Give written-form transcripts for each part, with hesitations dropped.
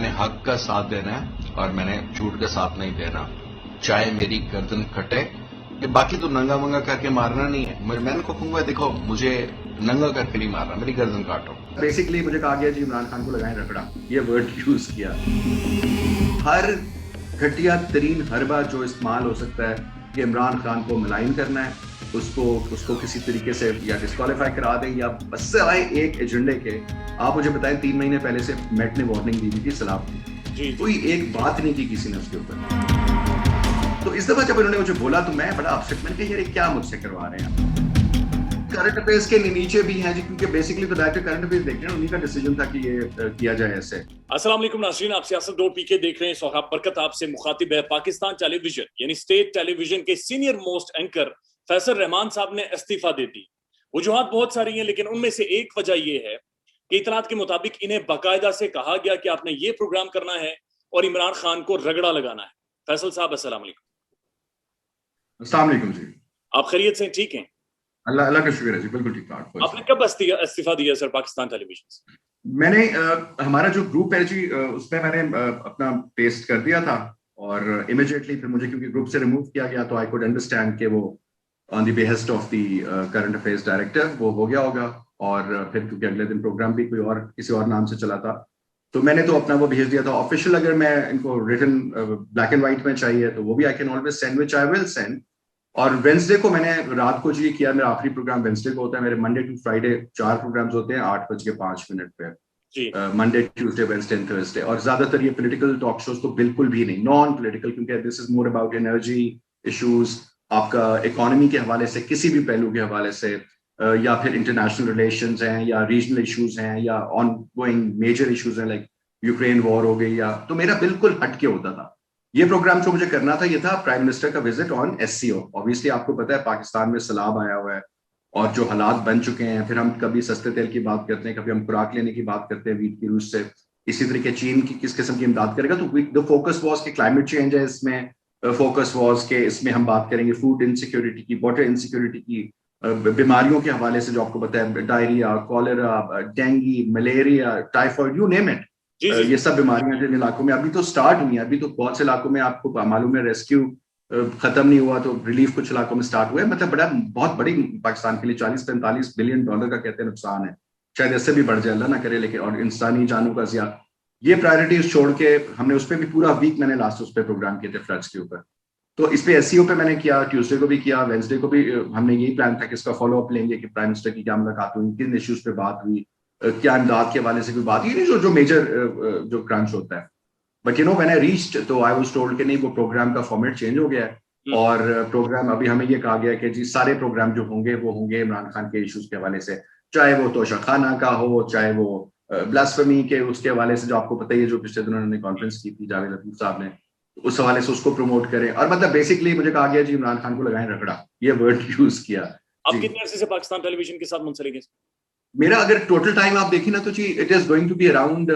मैंने हक का साथ देना है और मैंने झूठ का साथ नहीं देना, चाहे मेरी गर्दन कटे। ये बाकी तो नंगा मंगा करके मारना नहीं है। मैंने को कहूंगा देखो मुझे नंगा करके नहीं मारना, मेरी गर्दन काटो। बेसिकली मुझे कहा गया जी इमरान खान को लगाएं रगड़ा, ये वर्ड यूज किया। हर घटिया तरीन हरबा जो इस्तेमाल हो सकता है कि इमरान खान को मलाइन करना है, उसको किसी तरीके से या डिस्क्वालीफाई करा दें या बस सिवाय एक एजेंडे के। आप मुझे बताएं 3 महीने पहले से मेट ने वार्निंग दी थी सलाम की, कोई एक बात नहीं की किसी ने उसके ऊपर। तो इस दफा जब उन्होंने मुझे बोला तो मैं बड़ा अपसेट, मैंने कहा यार क्या मुझसे करवा रहे हैं। करंट अफेयर्स के नीचे भी हैं जी, क्योंकि बेसिकली तो डायरेक्टर करंट अफेयर्स देख रहे हैं, उन्हीं का डिसीजन था कि ये किया जाए ऐसे। अस्सलाम वालेकुम नाज़रीन, आप सियासत 2 पीके देख रहे हैं। सोहाब बरकत आपसे मुखातिब है। पाकिस्तान टेलीविजन यानी स्टेट टेलीविजन के senior most anchor Faisal Rahman साहब ने इस्तीफा दे दी। वजूहात बहुत सारी हैं, लेकिन उनमें से एक वजह यह है कि इतलात के मुताबिक इन्हें बाकायदा से कहा गया कि आपने ये प्रोग्राम करना है और इमरान खान को रगड़ा लगाना है। फैसल साहब अस्सलाम वालेकुम। अस्सलाम वालेकुम जी। आप खैरियत से ठीक हैं? अल्लाह का शुक्र है जी, बिल्कुल ठीक ठाक। आपने कब इस्तीफा दिया सर पाकिस्तान टेलीविजन से? मैंने हमारा जो ग्रुप है जी उसमें मैंने अपना पेस्ट कर दिया था और इमीडिएटली फिर मुझे क्योंकि ग्रुप से रिमूव किया गया तो आई कुड अंडरस्टैंड कि वो on the behest of the current affairs director वो हो गया होगा। और फिर क्योंकि अगले दिन प्रोग्राम भी कोई और किसी और नाम से चला था तो मैंने तो अपना वो भेज दिया था ऑफिशियल। अगर मैं इनको रिटन ब्लैक एंड व्हाइट में चाहिए तो वो भी I can always send, which I will send. और वेंसडे को मैंने रात को जी किया, मेरा आखिरी प्रोग्राम वेंसडे को होता है। मेरे मंडे टू फ्राइडे 4 प्रोग्राम्स होते हैं 8:05 पे, Monday Tuesday Wednesday and Thursday. और ज्यादातर ये पॉलिटिकल टॉक शोज तो बिल्कुल भी नहीं, नॉन पॉलिटिकल, क्योंकि this is more about energy issues, आपका इकोनॉमी के हवाले से, किसी भी पहलू के हवाले से, या फिर इंटरनेशनल रिलेशंस हैं या रीजनल इश्यूज हैं या ऑन गोइंग मेजर इश्यूज हैं लाइक यूक्रेन वॉर हो गई। या तो मेरा बिल्कुल हटके होता था। ये प्रोग्राम जो मुझे करना था ये था प्राइम मिनिस्टर का विजिट ऑन एससीओ। ऑब्वियसली आपको पता है पाकिस्तान में सैलाब आया हुआ है और जो हालात बन चुके हैं, फिर हम कभी सस्ते तेल की बात करते हैं, कभी हम खुराक लेने की बात करते हैं वीट की रूस से, इसी तरीके चीन की किस किस्म की इमदाद करेगा। तो द फोकस वॉज के क्लाइमेट चेंज है इसमें, फोकस वॉज के इसमें हम बात करेंगे फूड इनसिक्योरिटी की, वाटर इनसिक्योरिटी की, बीमारियों के हवाले से जो आपको पता है diarrhoea, cholera, dinghy, malaria, typhoid, you name it. ये सब बीमारियां जिन इलाकों में अभी तो स्टार्ट हुई हैं, अभी तो बहुत से इलाकों में आपको मालूम है रेस्क्यू खत्म नहीं हुआ तो रिलीफ कुछ इलाकों में स्टार्ट हुआ है। मतलब बहुत बड़ी पाकिस्तान के लिए 40-45 बिलियन डॉलर का कहते हैं नुकसान है, शायद इससे भी बढ़ जाए अल्लाह ना करे। लेकिन और इंसानी जानों का जिया, ये प्रायोरिटीज छोड़ के हमने उस पर भी पूरा वीक मैंने लास्ट उस पर प्रोग्राम किए थे फ्लड्स के ऊपर। तो इस पे एससीओ पे मैंने किया, ट्यूसडे को भी किया, वेंसडे को भी हमने यही प्लान था कि इसका फॉलो अप लेंगे कि प्राइम मिनिस्टर की क्या मुलाकात हुई, किन इश्यूज पे बात हुई, क्या इमदाद के हवाले से कोई बात, ये जो मेजर जो क्रंच होता है। But you know when I reached तो आई वाज टोल्ड कि नहीं, वो प्रोग्राम का फॉर्मेट चेंज हो गया है और प्रोग्राम अभी हमें ये कहा गया है कि जी सारे प्रोग्राम जो होंगे वो होंगे इमरान खान के इश्यूज के हवाले से, चाहे वो तोशाखाना का हो, चाहे वो ब्लास्फेमी के उसके हवाले से, जो आपको पता ही है जो पिछले दिनों उन्होंने कॉन्फ्रेंस की थी जावेद लतीफ साहब ने, उस हवाले से उसको प्रमोट करें। और मतलब बेसिकली मुझे कहा गया जी इमरान खान को लगाएं रगड़ा, ये वर्ड यूज किया। आप कितने अरसे से पाकिस्तान टेलीविजन के साथ मुंसलिक हैं? मेरा अगर टोटल टाइम आप देखें ना तो जी it is going to be around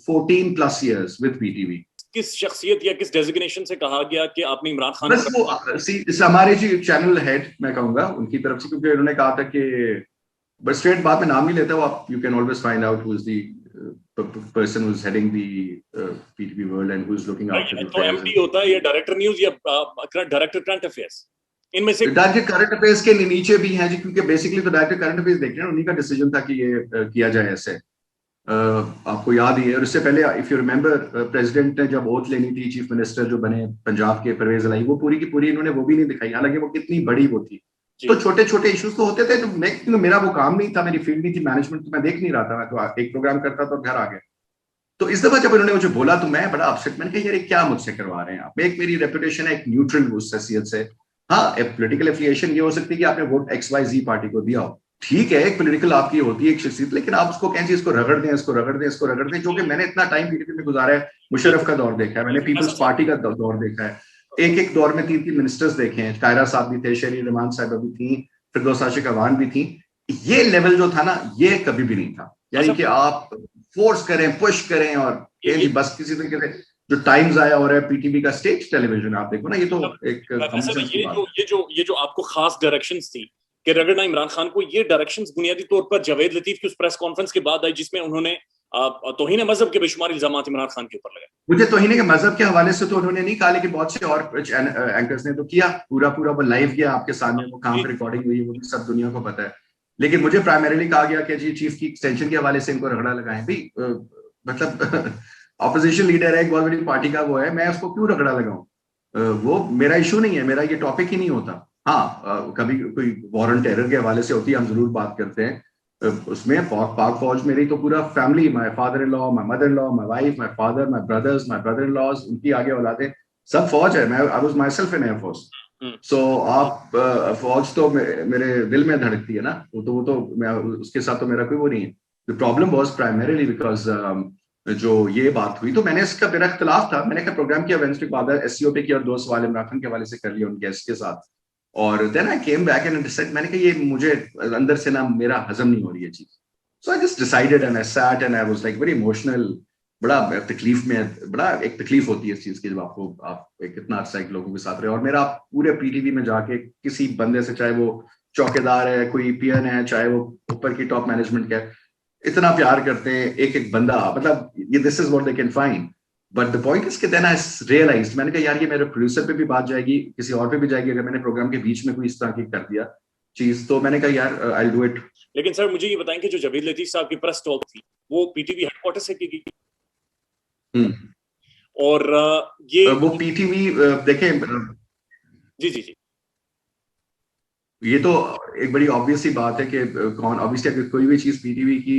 14+ years with PTV. किस शख्सियत या किस डेजिग्नेशन से कहा गया कि आपने इमरान खान बस वो हमारे जी चैनल हेड मैं कहूंगा उनकी तरफ से, क्योंकि उन्होंने कहा था कि बस स्ट्रेट बात में नाम नहीं लेता वो, आप you can always find out who is the person who is heading the PTV world and who is looking after the. तो एमडी होता है या डायरेक्टर न्यूज़ या डायरेक्टर करंट अफेयर्स, इनमें से डायरेक्टर करंट अफेयर्स के नीचे भी हैं जी, क्योंकि बेसिकली तो डायरेक्टर करंट अफेयर्स देख रहे हैं, उन्हीं का डिसीजन था कि ये किया जाए ऐसे। आपको याद ही है, और इससे पहले इफ यू रिमेंबर प्रेसिडेंट ने जब ओथ लेनी थी, चीफ मिनिस्टर जो बने पंजाब के परवेज इलाही, वो पूरी की पूरी इन्होंने वो भी नहीं दिखाई, हालांकि वो कितनी बड़ी वो थी। तो छोटे छोटे इश्यूज तो होते थे, तो मेरा वो काम नहीं था, मेरी फील्ड नहीं थी मैनेजमेंट, तो मैं देख नहीं रहा था, मैं तो एक प्रोग्राम करता तो घर आ गया। तो इस दफा जब उन्होंने मुझे बोला तो मैं बड़ा अपसेट, मैंने कहा यार क्या मुझसे करवा रहे हैं आप। एक मेरी रेपुटेशन है एक न्यूट्रल उस हैसियत से, हाँ पॉलिटिकल एफिलिएशन ये हो सकती है कि आपने वोट XYZ पार्टी को दिया हो, ठीक है, एक पॉलिटिकल आपकी होती है एक शख्सियत, लेकिन आप उसको कहें इसको रगड़ दें, इसको रगड़ दें, इसको रगड़ दें, जो कि मैंने इतना टाइम पीटीपी में गुजारा है। मुशर्रफ का दौर देखा है मैंने, पीपल्स पार्टी का दौर देखा है, एक दौर में 3 मिनिस्टर्स देखे हैं, कायरा साहब भी थे, शहरी रहमान साहब भी थी, फिरदौस आशिक अवान भी थी। ये लेवल जो था ना ये कभी भी नहीं था, यानी कि आप फोर्स करें, पुश करें और बस किसी तरीके से जो टाइम्स आया हो रहा है पीटीवी का स्टेट टेलीविजन, आप देखो ना, ये तो एक ये जो आपको खास डायरेक्शंस थी कि रगड़ना इमरान खान को, ये डायरेक्शंस बुनियादी तौर पर जावेद लतीफ की उस प्रेस कॉन्फ्रेंस के बाद आई जिसमें उन्होंने तौहीन मजहब के बेशुमार इल्जाम इमरान खान के ऊपर लगाए। मुझे तौहीन के मजहब के हवाले से तो उन्होंने नहीं कहा, लेकिन बहुत से और एंकर्स ने तो किया, पूरा वो लाइव किया आपके सामने, वो कहाँ पे रिकॉर्डिंग हुई वो भी सब दुनिया को पता है। लेकिन मुझे प्राइमरीली कहा गया कि जी चीफ की एक्सटेंशन के हवाले से इनको रगड़ा लगाएं। भाई मतलब ऑपोजिशन लीडर है, एक बहुत बड़ी पार्टी का वो है, मैं उसको क्यों रगड़ा लगाऊं? वो मेरा इशू नहीं है, मेरा ये टॉपिक ही नहीं होता। हाँ, कभी कोई वॉर ऑन टेरर के हवाले से होती है, हम जरूर बात करते हैं। उसमें पाक फौज मेरी तो पूरा family, my father in law, my mother in law, my wife, my father, my brothers, my brother in laws, उनकी आगे औलादें सब फौज है। मैं I was myself in air force. So आप फौज तो मेरे दिल में धड़कती है ना, वो तो मैं उसके साथ तो मेरा कोई वो नहीं है। The problem was primarily because जो ये बात हुई तो मैंने इसका मेरा इख्तलाफ था। मैंने क्या प्रोग्राम किया वेंसडे को, आधा एससीओ पे किया और 2 सवाल इमरान खान के हवाले से कर लिया उन गेस्ट के साथ। और then I came back and decide, मैंने कहा ये मुझे अंदर से ना मेरा हजम नहीं हो रही है चीज। So I just decided and I sat and I was like very emotional. बड़ा तकलीफ में, बड़ा एक तकलीफ होती है इस चीज की जब आप एक इतना अर्सा एक लोगों के साथ रहे। और मेरा पूरे पीटीवी में जाके किसी बंदे से, चाहे वो चौकीदार है, कोई पीएन है, चाहे वो ऊपर की टॉप मैनेजमेंट का है, इतना प्यार करते हैं एक एक बंदा, मतलब ये this is what they can find. But the point is कि देन आई रियलाइज्ड, मैंने कहा यार ये मेरे प्रोड्यूसर पे भी बात जाएगी, किसी और पे भी जाएगी अगर मैंने प्रोग्राम के बीच में कोई इस तरह की कर दिया चीज, तो मैंने कहा यार आई विल डू इट। लेकिन सर मुझे ये बताएं कि जो जावेद लतीफ साहब की प्रेस टॉक थी वो पीटीवी हेडक्वार्टर से की गई, और ये वो पीटीवी देखें, जी जी जी, ये तो एक बड़ी ऑब्वियस सी बात है कि कौन, ऑब्वियसली अगर कोई भी चीज पीटीवी की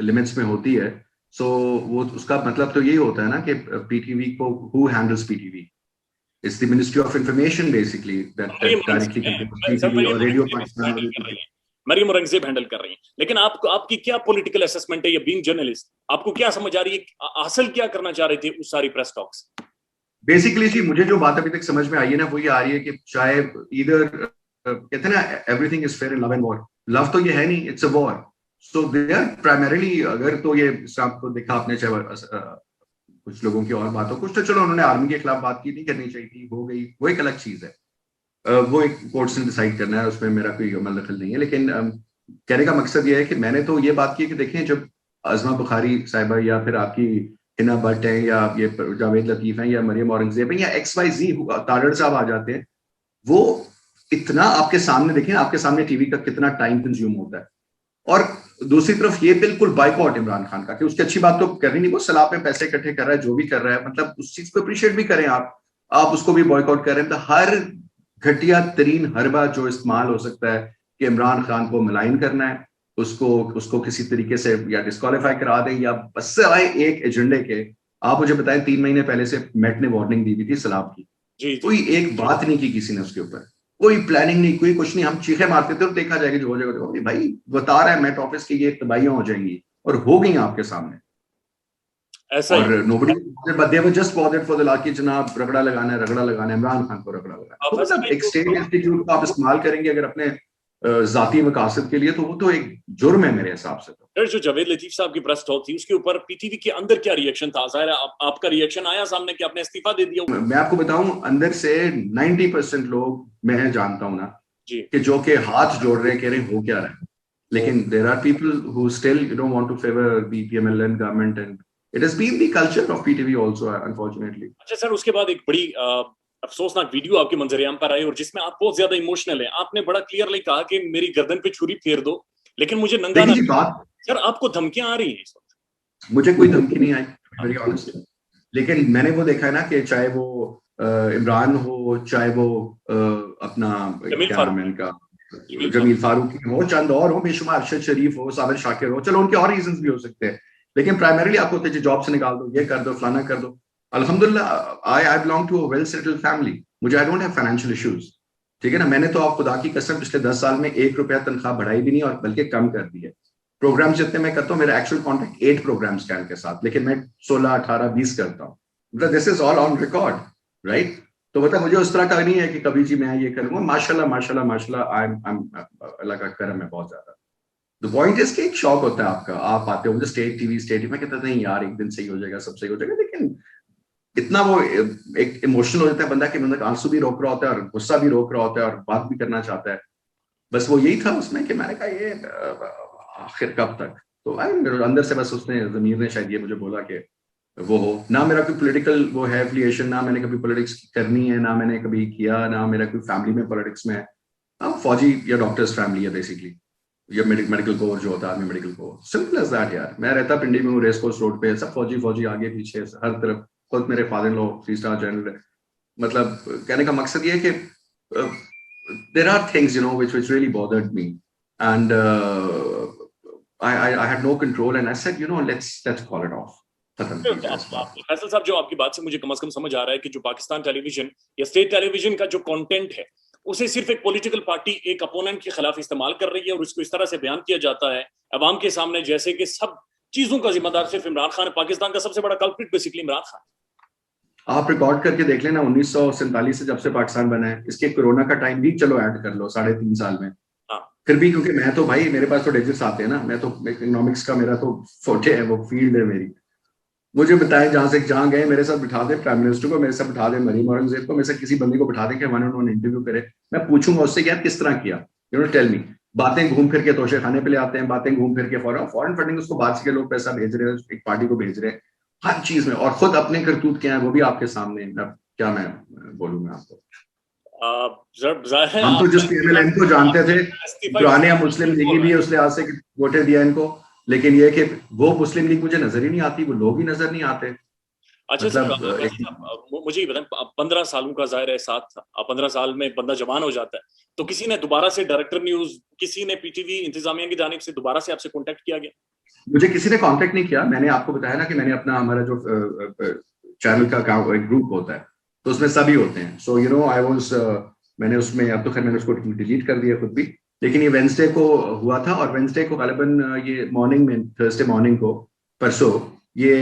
लिमिट्स में होती है, सो वो उसका मतलब तो यही होता है ना कि पीटीवी को who handles PTV, it's the ministry of information basically that directly controls PTV और रेडियो पाकिस्तान और मरियम औरंगजेब हैंडल कर रही हैं। लेकिन आपकी क्या पॉलिटिकल असेसमेंट है, या बीइंग जर्नलिस्ट आपको क्या समझ आ रही है, हासिल क्या करना चाह रहे थे उस सारी प्रेस टॉक्स? बेसिकली जी मुझे जो बात अभी तक समझ में आई है ना, वो ये आ रही है कि चाहे इधर कहते हैं ना everything is fair in love and war, love तो ये है नहीं, it's a war. So they are primarily, अगर तो ये आपको देखा आपने, चाहे कुछ लोगों की और बात हो, कुछ तो चलो उन्होंने आर्मी के खिलाफ बात की, नहीं करनी चाहिए थी, हो गई, वो एक अलग चीज है, वो एक कोर्ट्स ने डिसाइड करना है, उसमें मेरा कोई अमल दखल नहीं है। लेकिन कहने का मकसद ये है कि मैंने तो ये बात की कि देखें, जब आजमा बुखारी साहिबा या फिर आपकी हिना भट्ट है या ये जावेद लतीफ हैं या मरियम औरंगजेब हैं या XYZ तारड़ साहब आ जाते हैं, वो इतना आपके सामने, देखें आपके सामने टीवी का कितना टाइम कंज्यूम होता है। और दूसरी तरफ ये बिल्कुल बाइकआउट इमरान खान का, कि उसकी अच्छी बात तो करनी नहीं, वो सलाह पे पैसे इकट्ठे कर रहा है, जो भी कर रहा है, मतलब उस चीज को अप्रिशिएट भी करें आप उसको भी बॉयकॉट कर रहे हैं। तो हर घटिया तरीन हरबा जो इस्तेमाल हो सकता है कि इमरान खान को मलाइन करना है, उसको किसी तरीके से या डिस्क्वालीफाई करा दें, या बस सिवाय एक एजेंडे के। आप मुझे बताएं 3 महीने पहले से मेट ने वार्निंग दी हुई थी सलाब की, कोई एक बात नहीं की किसी ने उसके ऊपर, कोई प्लानिंग नहीं, कोई कुछ नहीं, हम चीखे मारते थे और देखा जाएगा जो हो जाएगा। भाई बता रहा है मेट ऑफिस की ये तबाहियां हो जाएंगी, और हो गई आपके सामने। ऐसा और nobody they were just bothered for the lackey, जनाब रगड़ा लगाना है इमरान खान को रगड़ा लगाना है। तो मतलब एक स्टेट इंस्टीट्यूट को आप इस्तेमाल करेंगे अगर अपने जाती मकासद के लिए, तो वो तो एक जुर्म है मेरे हिसाब से। तो जो जावेद लतीफ साहब की प्रेस टॉक थी उसके ऊपर पीटीवी के अंदर क्या रिएक्शन था? जाहिर है आपका रिएक्शन आया सामने कि आपने इस्तीफा दे दिया। मैं आपको बताऊं, अंदर से 90% लोग मैं जानता हूं ना कि जो के हाथ जोड़ रहे हैं, कह रहे हो क्या रहा है, लेकिन there are people who still don't want to favour the PMLN government, and it has been the culture of PTV also unfortunately. अच्छा सर, उसके बाद एक बड़ी अफसोसनाक वीडियो आपके मंजर-ए-आम पर आई और जिसमें आप बहुत ज्यादा इमोशनल है। आपने बड़ा क्लियरली कहा कि मेरी गर्दन पे छुरी फेर दो, लेकिन मुझे नंगा ना। सर आपको धमकियां आ रही हैं इस वक्त? मुझे कोई धमकी नहीं आई, वेरी ऑनेस्ट, लेकिन मैंने वो देखा है ना कि चाहे वो इमरान हो, चाहे वो अपना क्या नाम है इनका, जमील फारूकी हो, चंद और हो बेशुमार, अरशद शरीफ हो, साबिर शाकिर हो, चलो उनके और रीजंस भी हो सकते हैं, लेकिन प्राइमरीली आपको होते हैं जॉब से निकाल दो, ये कर दो, फलाना कर दो। अल्हम्दुलिल्लाह I belong to a well settled family, मुझे I don't have financial issues, ठीक है ना। मैंने तो आप खुदा की कसम पिछले 10 साल में 1 रुपया तनख्वाह बढ़ाई भी नहीं, और बल्कि कम कर दी है। प्रोग्राम जितने मैं करता हूँ, मेरा एक्चुअल कॉन्ट्रैक्ट 8 प्रोग्राम्स का के साथ, लेकिन मैं 16, 18, 20 करता हूँ, मतलब this is all on record, right. तो मतलब मुझे उस तरह का नहीं है कि कभी जी मैं ये करूंगा, माशाल्लाह माशाल्लाह माशाल्लाह, आई एम अल्लाह का करम है बहुत ज्यादा। द पॉइंट इज कि एक शौक होता है आपका, आप आते हो मुझे स्टेट टीवी में कहता नहीं यार एक दिन सही हो जाएगा, सब सही हो जाएगा, लेकिन इतना वो एक इमोशनल हो जाता है बंदा कि मतलब आंसू भी रोक रहा होता है और गुस्सा भी रोक रहा होता है और बात भी करना चाहता है। बस वो यही था उसमें कि मैंने कहा ये आखिर कब तक, तो अंदर से बस उसने, ज़मीर ने शायद ये मुझे बोला कि वो हो ना, मेरा कोई पॉलिटिकल वो है एफिलिएशन, ना मैंने कभी पॉलिटिक्स करनी है, ना मैंने कभी किया, ना मेरा कोई फैमिली में पॉलिटिक्स में है। हाँ, फौजी या डॉक्टर्स फैमिली है बेसिकली, या मेडिकल कोर जो होता है, army medical corps, simple as that यार। मैं रहता पिंडी में हूँ, रेस कोर्स रोड पे, सब फौजी फौजी आगे पीछे हर तरफ। खुद मेरे father in law 3 star general. मतलब कहने का मकसद ये है कि there are things you know which really bothered me, and I had no control, and I said, you know, let's call it off. खत्म कीजिए इस बात को। फैसल साहब, जो आपकी बात से मुझे कम से कम समझ आ रहा है कि जो पाकिस्तान टेलीविजन या स्टेट टेलीविजन का जो कंटेंट है, उसे सिर्फ एक पॉलिटिकल पार्टी एक अपोनेंट के खिलाफ इस्तेमाल कर रही है और उसको इस तरह से बयान किया जाता है अवाम के सामने जैसे कि सब चीजों का जिम्मेदार सिर्फ इमरान खान है। पाकिस्तान का सबसे बड़ा कल्प्रिट बेसिकली इमरान खान। आप रिकॉर्ड करके देख लेना, 1947 से जब से पाकिस्तान बना है, इसके कोरोना का टाइम भी चलो ऐड कर लो, 3.5 साल में। फिर भी क्योंकि मैं तो भाई, मेरे पास तो डिजिट्स आते हैं ना, मैं तो इकोनॉमिक्स का मेरा तो फोटे है, वो फील्ड है मेरी। मुझे बताए जहां गए, मेरे साथ बिठा दे प्राइम मिनिस्टर को, मेरे साथ बिठा दे मरीम औरंगजेब को, मेरे साथ किसी बंदे को बिठा दे कि वन ऑन वन इंटरव्यू करे, मैं पूछूंगा उससे यार किस तरह किया, यू नो टेल मी। बातें घूम फिर के तोशे खाने पे ले आते हैं, बातें घूम फिर के फॉरेन फंडिंग, उसको बाहर से के लोग पैसा भेज रहे हैं, एक पार्टी को भेज रहे हैं, हर चीज में, और खुद अपने करतूत क्या है वो भी आपके सामने। क्या मैं बोलूँ मैं आपको, हम तो जिस PMLN को जानते थे, पुराने मुस्लिम लीग भी है उस लिहाज से वोटे दिया इनको, लेकिन ये कि वो मुस्लिम लीग मुझे नजर ही नहीं आती, वो लोग ही नजर नहीं आते। अच्छा मतलब मुझे ये बताएं, 15 सालों का ज़ाहिर है साथ था, 15 साल में बंदा जवान हो जाता है, तो किसी ने दोबारा से डायरेक्टर न्यूज, किसी ने PTV इंतजामिया की जानिब से दोबारा से आपसे कांटेक्ट किया गया? मुझे किसी ने कांटेक्ट नहीं किया। मैंने आपको बताया ना कि मैंने अपना, हमारा जो चैनल का एक ग्रुप होता है, तो उसमें सभी होते हैं। So you know I was, मैंने उसमें, अब तो खैर मैंने उसको डिलीट कर दिया खुद भी, लेकिन ये वेडनेसडे को हुआ था, और वेडनेसडे को गालिबन ये मॉर्निंग में, थर्सडे मॉर्निंग को, परसों ये,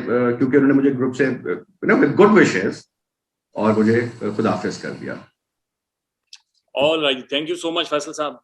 क्योंकि उन्होंने मुझे ग्रुप से विद गुड विशेस और मुझे खुदाफिज कर दिया। All right, thank you so much Faisal साहब।